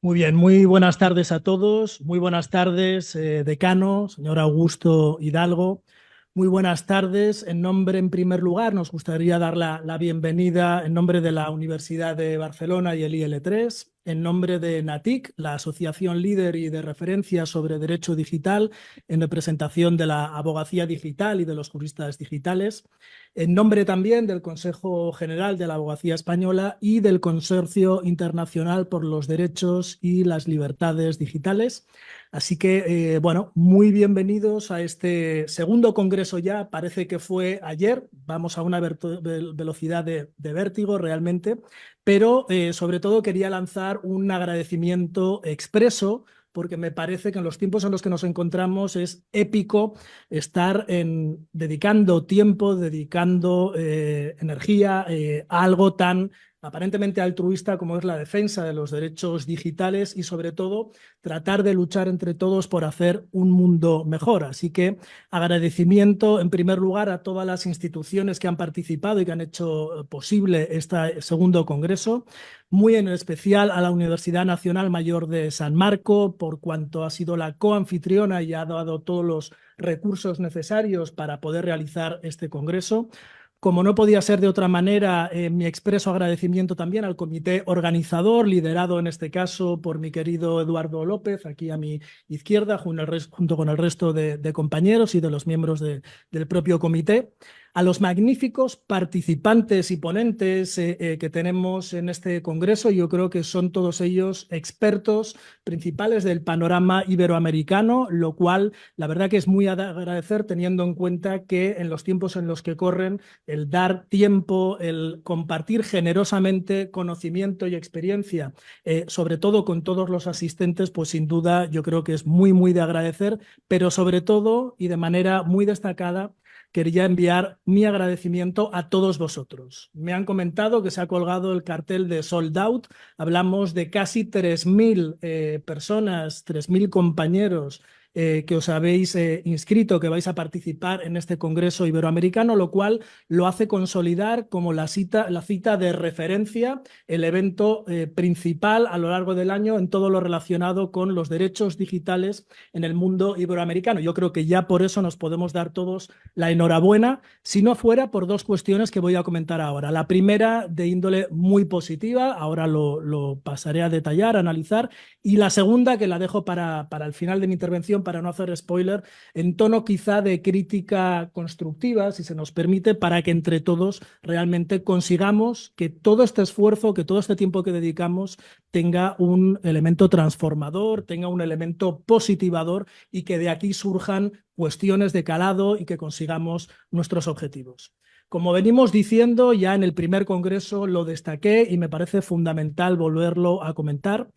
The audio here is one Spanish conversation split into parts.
Muy bien, muy buenas tardes a todos. Muy buenas tardes, decano, señor Augusto Hidalgo. Muy buenas tardes. En nombre, en primer lugar, nos gustaría dar la bienvenida en nombre de la Universidad de Barcelona y el IL3, en nombre de NATIC, la Asociación Líder y de Referencia sobre Derecho Digital, en representación de la Abogacía Digital y de los juristas digitales, en nombre también del Consejo General de la Abogacía Española y del Consorcio Internacional por los Derechos y las Libertades Digitales. Así que, bueno, muy bienvenidos a este segundo congreso ya. Parece que fue ayer. Vamos a una velocidad de vértigo realmente, pero sobre todo quería lanzar un agradecimiento expreso porque me parece que en los tiempos en los que nos encontramos es épico estar dedicando tiempo, dedicando energía a algo tan aparentemente altruista como es la defensa de los derechos digitales y sobre todo tratar de luchar entre todos por hacer un mundo mejor. Así que agradecimiento en primer lugar a todas las instituciones que han participado y que han hecho posible este segundo congreso, muy en especial a la Universidad Nacional Mayor de San Marco por cuanto ha sido la coanfitriona y ha dado todos los recursos necesarios para poder realizar este congreso. Como no podía ser de otra manera, mi expreso agradecimiento también al comité organizador, liderado en este caso por mi querido Eduardo López, aquí a mi izquierda, junto con el resto de compañeros y de los miembros del propio comité. A los magníficos participantes y ponentes que tenemos en este congreso, yo creo que son todos ellos expertos principales del panorama iberoamericano, lo cual la verdad que es muy a agradecer teniendo en cuenta que en los tiempos en los que corren el dar tiempo, el compartir generosamente conocimiento y experiencia, sobre todo con todos los asistentes, pues sin duda yo creo que es muy, muy de agradecer, pero sobre todo y de manera muy destacada, quería enviar mi agradecimiento a todos vosotros. Me han comentado que se ha colgado el cartel de Sold Out. Hablamos de casi 3.000 personas, 3.000 compañeros que os habéis inscrito, que vais a participar en este Congreso Iberoamericano, lo cual lo hace consolidar como la cita de referencia, el evento principal a lo largo del año en todo lo relacionado con los derechos digitales en el mundo iberoamericano. Yo creo que ya por eso nos podemos dar todos la enhorabuena, si no fuera por dos cuestiones que voy a comentar ahora. La primera de índole muy positiva, ahora lo pasaré a detallar, a analizar, y la segunda que la dejo para el final de mi intervención, para no hacer spoiler, en tono quizá de crítica constructiva, si se nos permite, para que entre todos realmente consigamos que todo este esfuerzo, que todo este tiempo que dedicamos tenga un elemento transformador, tenga un elemento positivador y que de aquí surjan cuestiones de calado y que consigamos nuestros objetivos. Como venimos diciendo, ya en el primer congreso lo destaqué y me parece fundamental volverlo a comentar.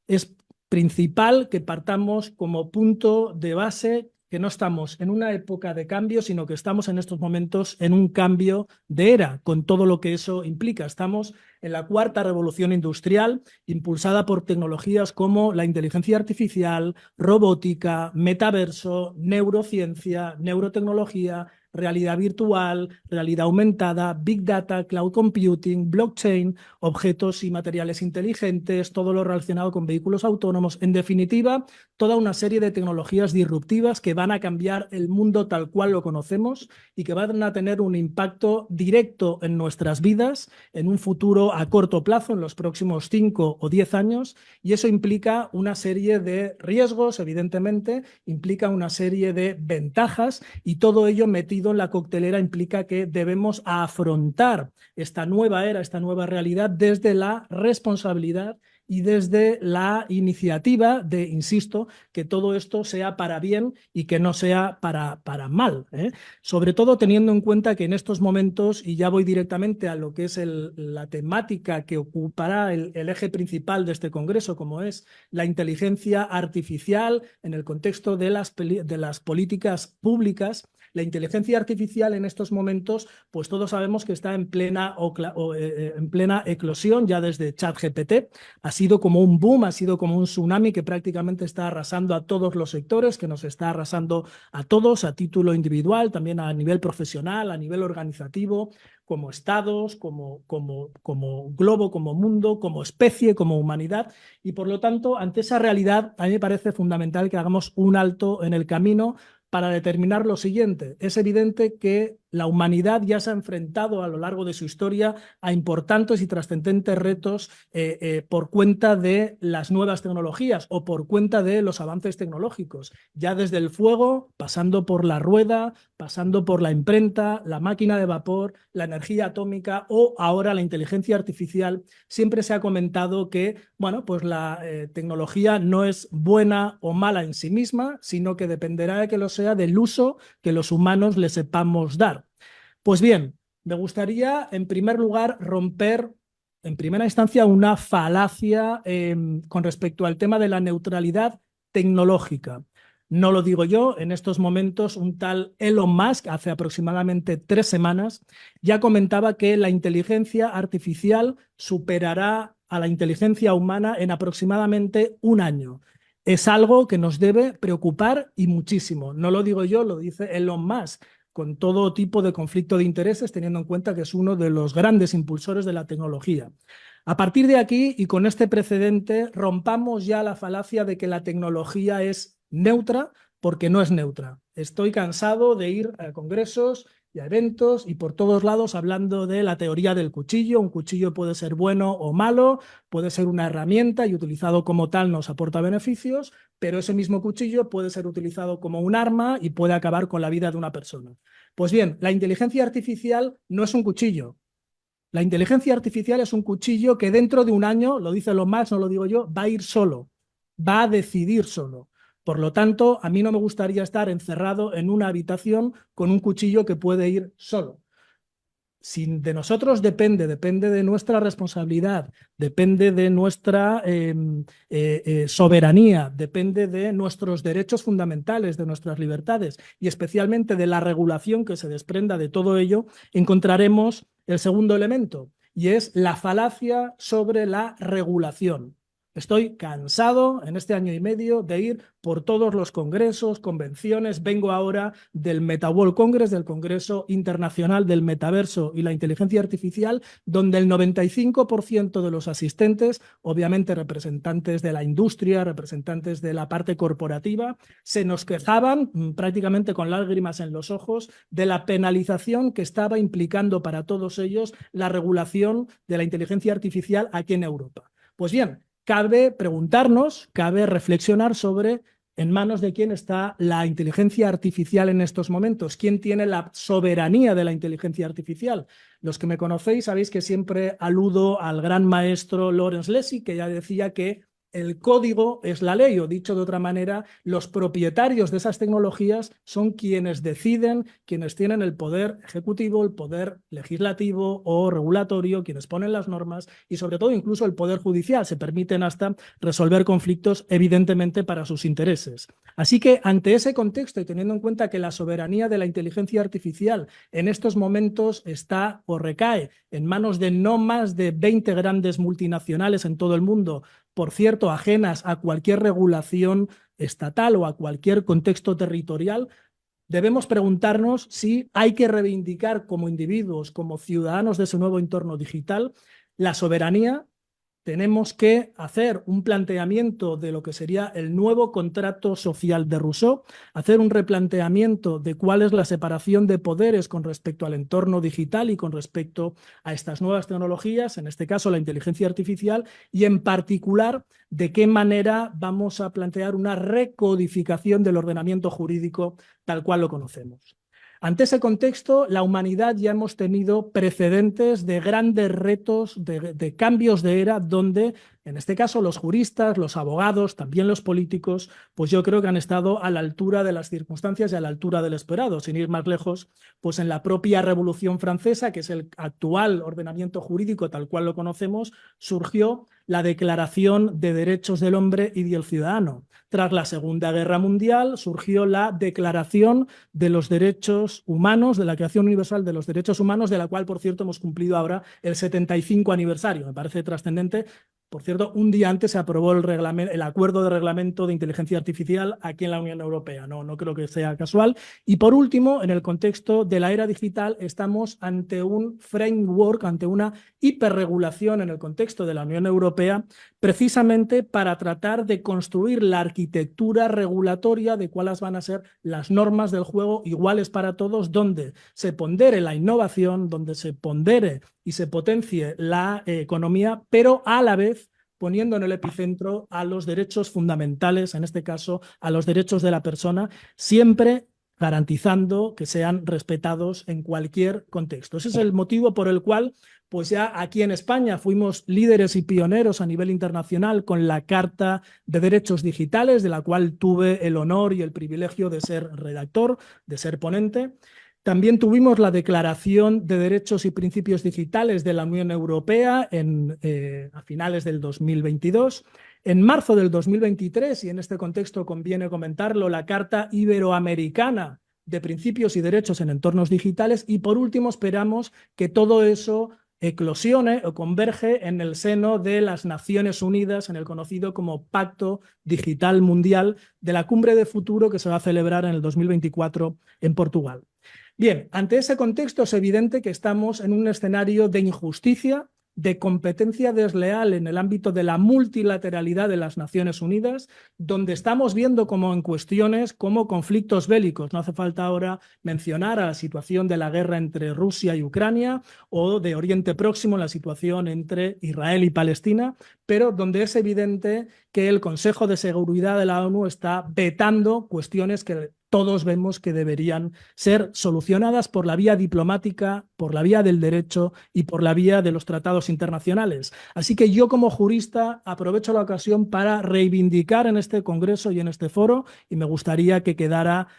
Es principal que partamos como punto de base que no estamos en una época de cambio, sino que estamos en estos momentos en un cambio de era, con todo lo que eso implica. Estamos en la cuarta revolución industrial, impulsada por tecnologías como la inteligencia artificial, robótica, metaverso, neurociencia, neurotecnología, realidad virtual, realidad aumentada, big data, cloud computing, blockchain, objetos y materiales inteligentes, todo lo relacionado con vehículos autónomos. En definitiva, toda una serie de tecnologías disruptivas que van a cambiar el mundo tal cual lo conocemos y que van a tener un impacto directo en nuestras vidas en un futuro a corto plazo, en los próximos 5 o 10 años, y eso implica una serie de riesgos, evidentemente, implica una serie de ventajas y todo ello metido en la coctelera implica que debemos afrontar esta nueva era, esta nueva realidad desde la responsabilidad y desde la iniciativa de, insisto, que todo esto sea para bien y que no sea para mal, ¿eh? Sobre todo teniendo en cuenta que en estos momentos, y ya voy directamente a lo que es la temática que ocupará el eje principal de este congreso, como es la inteligencia artificial en el contexto de las políticas públicas. La inteligencia artificial en estos momentos, pues todos sabemos que está en plena eclosión ya desde ChatGPT. Ha sido como un boom, ha sido como un tsunami que prácticamente está arrasando a todos los sectores, que nos está arrasando a todos a título individual, también a nivel profesional, a nivel organizativo, como estados, como globo, como mundo, como especie, como humanidad. Y por lo tanto, ante esa realidad, a mí me parece fundamental que hagamos un alto en el camino para determinar lo siguiente. Es evidente que la humanidad ya se ha enfrentado a lo largo de su historia a importantes y trascendentes retos por cuenta de las nuevas tecnologías o por cuenta de los avances tecnológicos. Ya desde el fuego, pasando por la rueda, pasando por la imprenta, la máquina de vapor, la energía atómica o ahora la inteligencia artificial, siempre se ha comentado que, bueno, pues la tecnología no es buena o mala en sí misma, sino que dependerá de que lo sea del uso que los humanos le sepamos dar. Pues bien, me gustaría en primer lugar romper en primera instancia una falacia con respecto al tema de la neutralidad tecnológica. No lo digo yo, en estos momentos un tal Elon Musk, hace aproximadamente 3 semanas, ya comentaba que la inteligencia artificial superará a la inteligencia humana en aproximadamente 1 año. Es algo que nos debe preocupar y muchísimo. No lo digo yo, lo dice Elon Musk, con todo tipo de conflicto de intereses, teniendo en cuenta que es uno de los grandes impulsores de la tecnología. A partir de aquí, y con este precedente, rompamos ya la falacia de que la tecnología es neutra, porque no es neutra. Estoy cansado de ir a congresos y a eventos y por todos lados hablando de la teoría del cuchillo. Un cuchillo puede ser bueno o malo, puede ser una herramienta y utilizado como tal nos aporta beneficios, pero ese mismo cuchillo puede ser utilizado como un arma y puede acabar con la vida de una persona. Pues bien, la inteligencia artificial no es un cuchillo. La inteligencia artificial es un cuchillo que dentro de 1 año, lo dice Elon Musk, no lo digo yo, va a ir solo, va a decidir solo. Por lo tanto, a mí no me gustaría estar encerrado en una habitación con un cuchillo que puede ir solo. Si de nosotros depende de nuestra responsabilidad, depende de nuestra soberanía, depende de nuestros derechos fundamentales, de nuestras libertades y especialmente de la regulación que se desprenda de todo ello, encontraremos el segundo elemento y es la falacia sobre la regulación. Estoy cansado en este 1 año y medio de ir por todos los congresos, convenciones. Vengo ahora del MetaWorld Congress, del Congreso Internacional del Metaverso y la Inteligencia Artificial, donde el 95% de los asistentes, obviamente representantes de la industria, representantes de la parte corporativa, se nos quejaban prácticamente con lágrimas en los ojos de la penalización que estaba implicando para todos ellos la regulación de la inteligencia artificial aquí en Europa. Pues bien, cabe preguntarnos, cabe reflexionar sobre en manos de quién está la inteligencia artificial en estos momentos, quién tiene la soberanía de la inteligencia artificial. Los que me conocéis sabéis que siempre aludo al gran maestro Lawrence Lessig, que ya decía que el código es la ley, o dicho de otra manera, los propietarios de esas tecnologías son quienes deciden, quienes tienen el poder ejecutivo, el poder legislativo o regulatorio, quienes ponen las normas y sobre todo incluso el poder judicial. Se permiten hasta resolver conflictos evidentemente para sus intereses. Así que ante ese contexto y teniendo en cuenta que la soberanía de la inteligencia artificial en estos momentos está o recae en manos de no más de 20 grandes multinacionales en todo el mundo, por cierto, ajenas a cualquier regulación estatal o a cualquier contexto territorial, debemos preguntarnos si hay que reivindicar como individuos, como ciudadanos de ese nuevo entorno digital, la soberanía. Tenemos que hacer un planteamiento de lo que sería el nuevo contrato social de Rousseau, hacer un replanteamiento de cuál es la separación de poderes con respecto al entorno digital y con respecto a estas nuevas tecnologías, en este caso la inteligencia artificial, y en particular de qué manera vamos a plantear una recodificación del ordenamiento jurídico tal cual lo conocemos. Ante ese contexto, la humanidad ya hemos tenido precedentes de grandes retos, de cambios de era, donde, en este caso, los juristas, los abogados, también los políticos, pues yo creo que han estado a la altura de las circunstancias y a la altura del esperado. Sin ir más lejos, pues en la propia Revolución Francesa, que es el actual ordenamiento jurídico tal cual lo conocemos, surgió la Declaración de Derechos del Hombre y del Ciudadano. Tras la Segunda Guerra Mundial surgió la Declaración de los Derechos Humanos, de la Declaración Universal de los Derechos Humanos, de la cual, por cierto, hemos cumplido ahora el 75 aniversario. Me parece trascendente Por cierto, un día antes se aprobó el acuerdo de reglamento de inteligencia artificial aquí en la Unión Europea. No creo que sea casual. Y por último, en el contexto de la era digital, estamos ante un framework, ante una hiperregulación en el contexto de la Unión Europea, precisamente para tratar de construir la arquitectura regulatoria de cuáles van a ser las normas del juego iguales para todos, donde se pondere la innovación, donde se pondere y se potencie la economía, pero a la vez poniendo en el epicentro a los derechos fundamentales, en este caso a los derechos de la persona, siempre garantizando que sean respetados en cualquier contexto. Ese es el motivo por el cual, pues ya aquí en España fuimos líderes y pioneros a nivel internacional con la Carta de Derechos Digitales, de la cual tuve el honor y el privilegio de ser redactor, de ser ponente. También tuvimos la Declaración de Derechos y Principios Digitales de la Unión Europea a finales del 2022. En marzo del 2023, y en este contexto conviene comentarlo, la Carta Iberoamericana de Principios y Derechos en Entornos Digitales. Y por último, esperamos que todo eso eclosione o converge en el seno de las Naciones Unidas, en el conocido como Pacto Digital Mundial, de la Cumbre de Futuro que se va a celebrar en el 2024 en Portugal. Bien, ante ese contexto es evidente que estamos en un escenario de injusticia, de competencia desleal en el ámbito de la multilateralidad de las Naciones Unidas, donde estamos viendo como en cuestiones como conflictos bélicos. No hace falta ahora mencionar a la situación de la guerra entre Rusia y Ucrania o de Oriente Próximo, la situación entre Israel y Palestina, pero donde es evidente que el Consejo de Seguridad de la ONU está vetando cuestiones que todos vemos que deberían ser solucionadas por la vía diplomática, por la vía del derecho y por la vía de los tratados internacionales. Así que yo como jurista aprovecho la ocasión para reivindicar en este congreso y en este foro, y me gustaría que quedara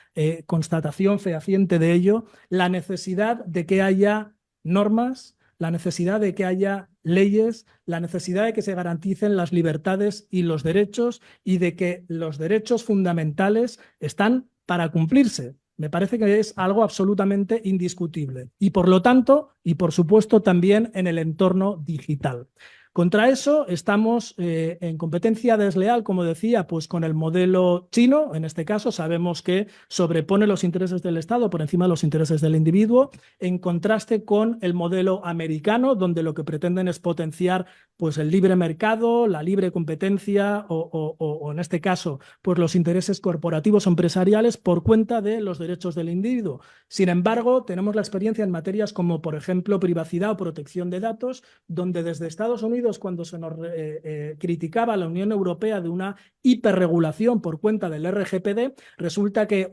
constatación fehaciente de ello, la necesidad de que haya normas, la necesidad de que haya leyes, la necesidad de que se garanticen las libertades y los derechos y de que los derechos fundamentales están para cumplirse. Me parece que es algo absolutamente indiscutible. Y por lo tanto, y por supuesto también en el entorno digital. Contra eso estamos en competencia desleal, como decía, pues con el modelo chino. En este caso sabemos que sobrepone los intereses del Estado por encima de los intereses del individuo, en contraste con el modelo americano, donde lo que pretenden es potenciar pues el libre mercado, la libre competencia o en este caso pues los intereses corporativos o empresariales por cuenta de los derechos del individuo. Sin embargo, tenemos la experiencia en materias como por ejemplo privacidad o protección de datos, donde desde Estados Unidos, cuando se nos criticaba a la Unión Europea de una hiperregulación por cuenta del RGPD, resulta que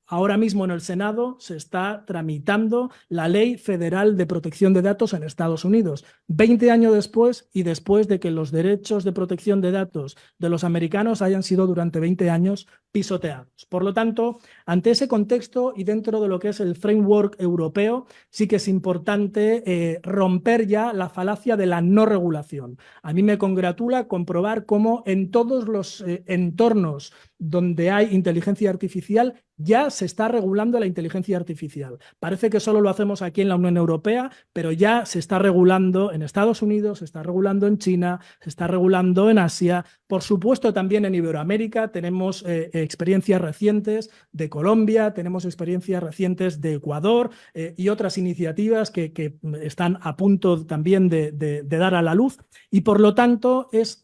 ahora mismo en el Senado se está tramitando la Ley Federal de Protección de Datos en Estados Unidos. 20 años después y después de que los derechos de protección de datos de los americanos hayan sido durante 20 años pisoteados. Por lo tanto, ante ese contexto y dentro de lo que es el framework europeo, sí que es importante romper ya la falacia de la no regulación. A mí me congratula comprobar cómo en todos los entornos donde hay inteligencia artificial ya se está regulando la inteligencia artificial. Parece que solo lo hacemos aquí en la Unión Europea, pero ya se está regulando en Estados Unidos, se está regulando en China, se está regulando en Asia. Por supuesto, también en Iberoamérica tenemos experiencias recientes de Colombia, tenemos experiencias recientes de Ecuador y otras iniciativas que están a punto también de dar a la luz. Y por lo tanto es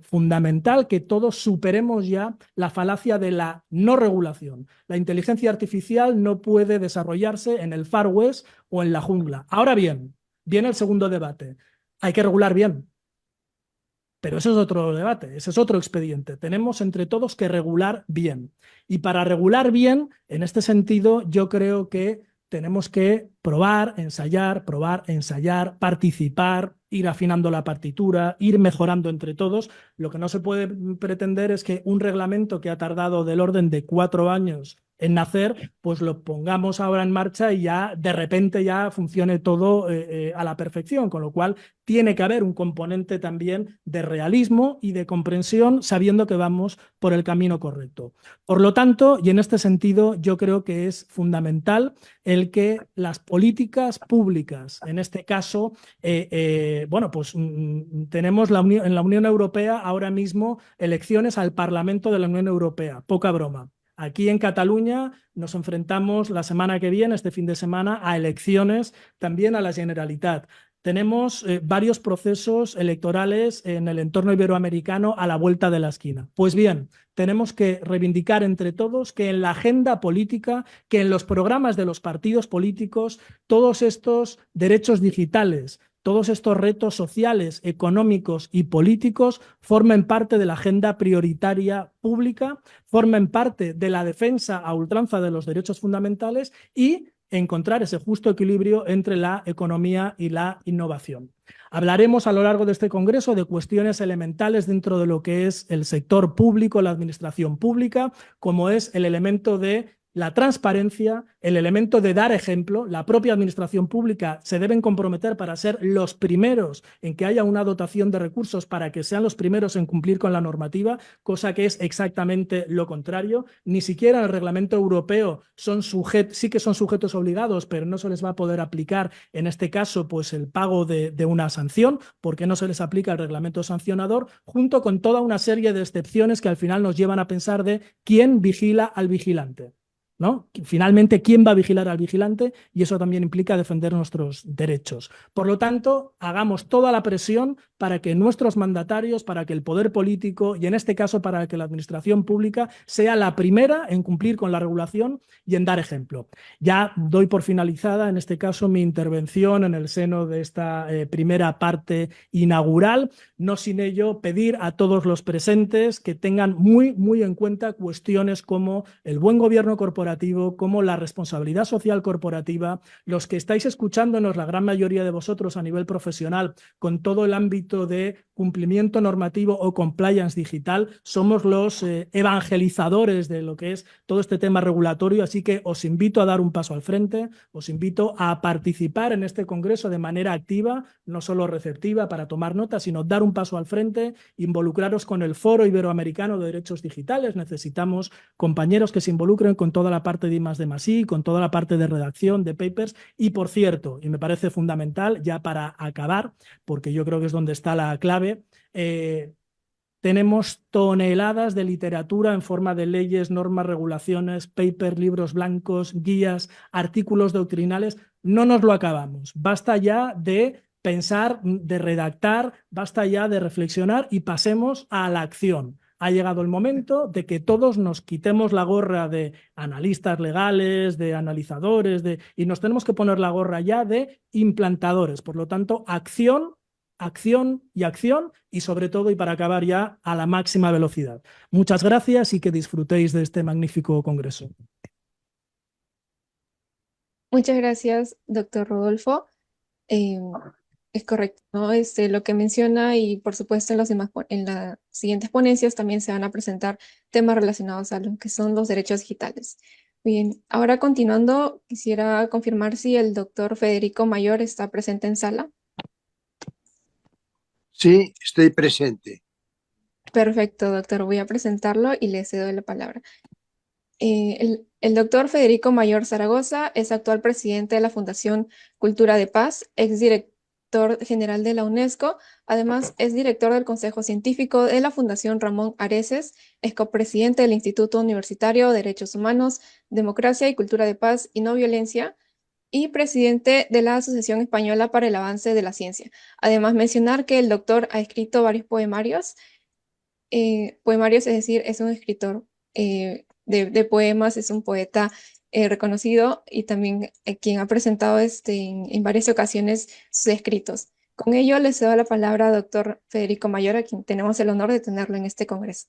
fundamental que todos superemos ya la falacia de la no regulación. La inteligencia artificial no puede desarrollarse en el Far West o en la jungla. Ahora bien, viene el segundo debate. Hay que regular bien. Pero ese es otro debate, ese es otro expediente. Tenemos entre todos que regular bien. Y para regular bien, en este sentido, yo creo que tenemos que probar, ensayar, participar, ir afinando la partitura, ir mejorando entre todos. Lo que no se puede pretender es que un reglamento que ha tardado del orden de 4 años en nacer, pues lo pongamos ahora en marcha y ya de repente ya funcione todo a la perfección, con lo cual tiene que haber un componente también de realismo y de comprensión, sabiendo que vamos por el camino correcto. Por lo tanto, y en este sentido, yo creo que es fundamental el que las políticas públicas, en este caso, bueno, pues tenemos en la Unión Europea ahora mismo elecciones al Parlamento de la Unión Europea, poca broma. Aquí en Cataluña nos enfrentamos la semana que viene, este fin de semana, a elecciones, también a la Generalitat. Tenemos varios procesos electorales en el entorno iberoamericano a la vuelta de la esquina. Pues bien, tenemos que reivindicar entre todos que en la agenda política, que en los programas de los partidos políticos, todos estos derechos digitales, todos estos retos sociales, económicos y políticos formen parte de la agenda prioritaria pública, formen parte de la defensa a ultranza de los derechos fundamentales y encontrar ese justo equilibrio entre la economía y la innovación. Hablaremos a lo largo de este congreso de cuestiones elementales dentro de lo que es el sector público, la administración pública, como es el elemento de la transparencia, el elemento de dar ejemplo. La propia administración pública se deben comprometer para ser los primeros en que haya una dotación de recursos, para que sean los primeros en cumplir con la normativa, cosa que es exactamente lo contrario. Ni siquiera en el reglamento europeo sí que son sujetos obligados, pero no se les va a poder aplicar en este caso pues el pago de una sanción, porque no se les aplica el reglamento sancionador, junto con toda una serie de excepciones que al final nos llevan a pensar de quién vigila al vigilante, ¿no? Finalmente, ¿quién va a vigilar al vigilante? Y eso también implica defender nuestros derechos. Por lo tanto, hagamos toda la presión para que nuestros mandatarios, para que el poder político y en este caso para que la administración pública sea la primera en cumplir con la regulación y en dar ejemplo. Ya doy por finalizada en este caso mi intervención en el seno de esta primera parte inaugural, no sin ello pedir a todos los presentes que tengan muy en cuenta cuestiones como el buen gobierno corporativo, como la responsabilidad social corporativa. Los que estáis escuchándonos, la gran mayoría de vosotros a nivel profesional, con todo el ámbito de cumplimiento normativo o compliance digital, somos los evangelizadores de lo que es todo este tema regulatorio, así que os invito a dar un paso al frente, os invito a participar en este congreso de manera activa, no solo receptiva para tomar nota, sino dar un paso al frente, involucraros con el Foro Iberoamericano de Derechos Digitales. Necesitamos compañeros que se involucren con toda la parte de I+D+I, con toda la parte de redacción, de papers. Y por cierto, y me parece fundamental, ya para acabar, porque yo creo que es donde está la clave, tenemos toneladas de literatura en forma de leyes, normas, regulaciones, papers, libros blancos, guías, artículos doctrinales. No nos lo acabamos. Basta ya de pensar, de redactar, basta ya de reflexionar y pasemos a la acción. Ha llegado el momento de que todos nos quitemos la gorra de analistas legales, de analizadores, y nos tenemos que poner la gorra ya de implantadores. Por lo tanto, acción, acción y acción, y sobre todo, y para acabar ya, a la máxima velocidad. Muchas gracias y que disfrutéis de este magnífico congreso. Muchas gracias, doctor Rodolfo. Eh, es correcto, ¿no? Lo que menciona y por supuesto en las siguientes ponencias también se van a presentar temas relacionados a lo que son los derechos digitales. Bien, ahora continuando, quisiera confirmar si el doctor Federico Mayor está presente en sala. Sí, estoy presente. Perfecto, doctor. Voy a presentarlo y le cedo la palabra. El doctor Federico Mayor Zaragoza es actual presidente de la Fundación Cultura de Paz, exdirector general de la UNESCO. Además, es director del Consejo Científico de la Fundación Ramón Areces, es copresidente del Instituto Universitario de Derechos Humanos, Democracia y Cultura de Paz y No Violencia, y presidente de la Asociación Española para el Avance de la Ciencia. Además, mencionar que el doctor ha escrito varios poemarios. Poemarios, es decir, es un escritor de poemas, es un poeta reconocido y también quien ha presentado en varias ocasiones sus escritos. Con ello, le cedo la palabra al doctor Federico Mayor, a quien tenemos el honor de tenerlo en este congreso.